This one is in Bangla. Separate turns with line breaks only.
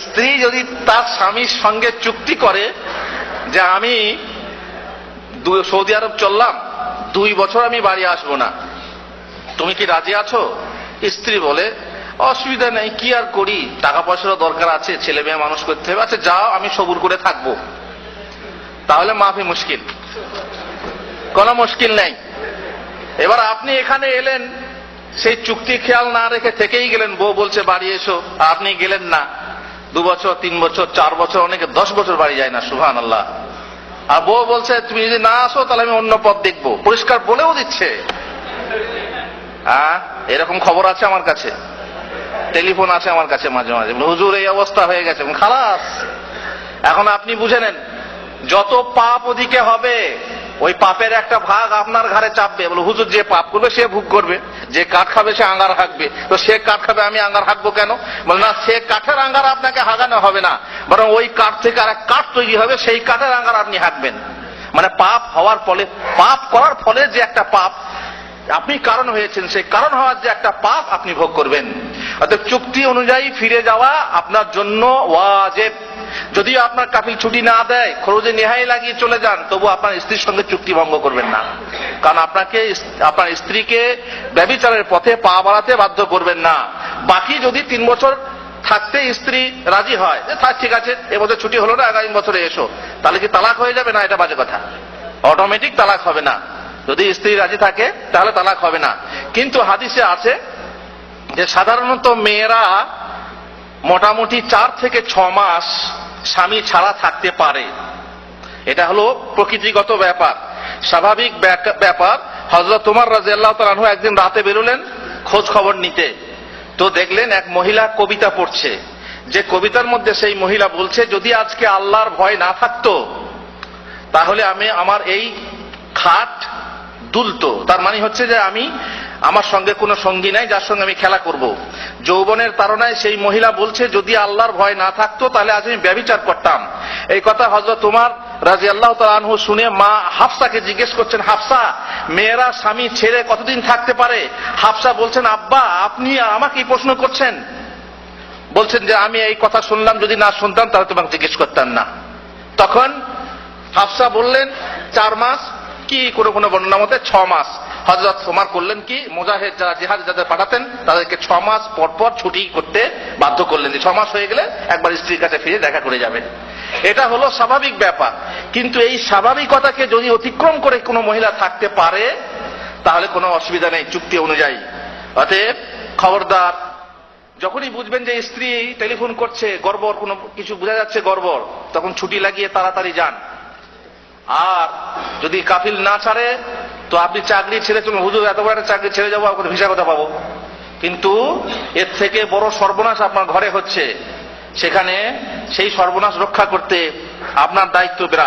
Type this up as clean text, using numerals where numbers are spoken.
স্ত্রী যদি তার স্বামীর সঙ্গে চুক্তি করে যে আমি সৌদি আরব চললাম, 2 বছর আমি বাড়ি আসবো না, তুমি কি রাজি আছো? স্ত্রী বলে অসুবিধা নেই, কি আর করি, টাকা পয়সারও দরকার আছে, ছেলে মেয়ে মানুষ করতে হবে, আচ্ছা যাও, আমি সবুর করে থাকবো। তাহলে মাফি মুশকিল, কোনো মুশকিল নেই। এবার আপনি এখানে এলেন, সেই চুক্তি খেয়াল না রেখে থেকেই গেলেন, বউ বলছে বাড়ি এসো, আপনি গেলেন না। 2 বছর, 3 বছর, 4 বছর, অনেকে 10 বছর বাড়ি যায় না, সুবহানাল্লাহ। আর বউ বলছে তুমি যদি না আসো তাহলে আমি অন্য পথ দেখবো, পরিষ্কার বলেও দিচ্ছে। এরকম খবর আছে আমার কাছে, টেলিফোন আছে আমার কাছে মাঝে মাঝে, হুজুর এই অবস্থা হয়ে গেছে, খালাস। এখন আপনি বুঝে নেন, যত পাপ ওদিকে হবে ওই পাপের একটা ভাগ আপনার ঘাড়ে চাপবে। বলে হুজুর যে পাপ করবে সে ভোগ করবে, যে কাঠ খাবে সে আঙ্গার হাঁকবে। তো সে কাঠ খাবে, আমি আঙ্গার হাঁকবো কেন? বলে না, সে কাঠের আঙ্গার আপনাকে হাঁকানো হবে না, বরং ওই কাঠ থেকে আর এক কাঠ তৈরি হবে, সেই কাঠের আঙ্গার আপনি হাঁকবেন। মানে পাপ হওয়ার ফলে, পাপ করার ফলে যে একটা পাপ আপনি কারণ হয়েছেন, সেই কারণ হওয়ার যে একটা পাপ আপনি ভোগ করবেন। অর্থাৎ চুক্তি অনুযায়ী ফিরে যাওয়া আপনার জন্য ওয়াজিব। যদি আপনার কাফিল ছুটি না দেয়, খরচে নেহাই লাগিয়ে চলে যান, তবু আপনার স্ত্রীর সঙ্গে চুক্তি ভঙ্গ করবেন না, কারণ আপনাকে আপনার স্ত্রীকে ব্যভিচারের পথে পা বাড়াতে বাধ্য করবেন না। বাকি যদি 3 বছর থাকতে স্ত্রী রাজি হয়, থাক ঠিক আছে, এবছর ছুটি হলো না, আগামী বছরে এসো, তাহলে কি তালাক হয়ে যাবে? না, এটা বাজে কথা, অটোমেটিক তালাক হবে না। যদি স্ত্রী রাজি থাকে তাহলে তালাক হবে না। কিন্তু হাদিসে আছে যে সাধারণত মেয়েরা মোটামুটি 4 থেকে 6 মাস স্বামী ছাড়া থাকতে পারে। এটা হলো প্রকৃতিগত ব্যাপার, স্বাভাবিক ব্যাপার। হযরত ওমর রাদিয়াল্লাহু তাআলা আনহু একদিন রাতে বেরোলেন খোঁজ খবর নিতে, তো দেখলেন এক মহিলা কবিতা পড়ছে। যে কবিতার মধ্যে সেই মহিলা বলছে, যদি আজকে আল্লাহর ভয় না থাকতো তাহলে আমি আমার এই খাট দুলতো। তার মানে হচ্ছে যে আমি, আমার সঙ্গে কোনো সঙ্গী নাই যার সঙ্গে আমি খেলা করব। যৌবনের তাড়নায় সেই মহিলা বলছে, যদি আল্লাহর ভয় না থাকতো তাহলে আজ আমি ব্যভিচার করতাম। এই কথা হযরত ওমর রাদিয়াল্লাহু তাআলা আনহু শুনে মা হাফসাকে জিজ্ঞেস করছেন, হাফসা, মেয়েরা স্বামী ছেড়ে কতদিন থাকতে পারে? হাফসা বলছেন, আব্বা আপনি আমাকে প্রশ্ন করছেন? বলছেন যে আমি এই কথা শুনলাম, যদি না শুনতাম তাহলে তোমাকে জিজ্ঞেস করতাম না। তখন হাফসা বললেন 4 মাস, কি কোনো বর্ণনা মতে 6 মাস। হযরত ওমর করলেন কি, মুজাহিদ যারা জিহাদ যাদের পাঠাতেন তাদেরকে 6 মাস পর পর ছুটি করতে বাধ্য করলেন, যে 6 মাস হয়ে গেলে একবার স্ত্রীর কাছে ফিরে দেখা করে যাবেন। এটা হলো স্বাভাবিক ব্যাপার। কিন্তু এই স্বাভাবিকতাকে যদি অতিক্রম করে কোনো মহিলা থাকতে পারে তাহলে কোনো অসুবিধা নেই চুক্তি অনুযায়ী। অতএব খবরদার, যখনই বুঝবেন যে স্ত্রী টেলিফোন করছে, গড়বড় কোনো কিছু বোঝা যাচ্ছে গড়বড়, তখন ছুটি লাগিয়ে তাড়াতাড়ি যান। আর যদি কাফিল না ছাড়ে তো আপনি চাকরি ছেড়ে চলুন, হুজুর এত বড় একটা চাকরি ছেড়ে যাবো, আপনার ভিসা কথা পাবো। কিন্তু এর থেকে বড় সর্বনাশ আপনার ঘরে হচ্ছে, সেখানে সেই সর্বনাশ রক্ষা করতে আপনার দায়িত্ব বিরাট।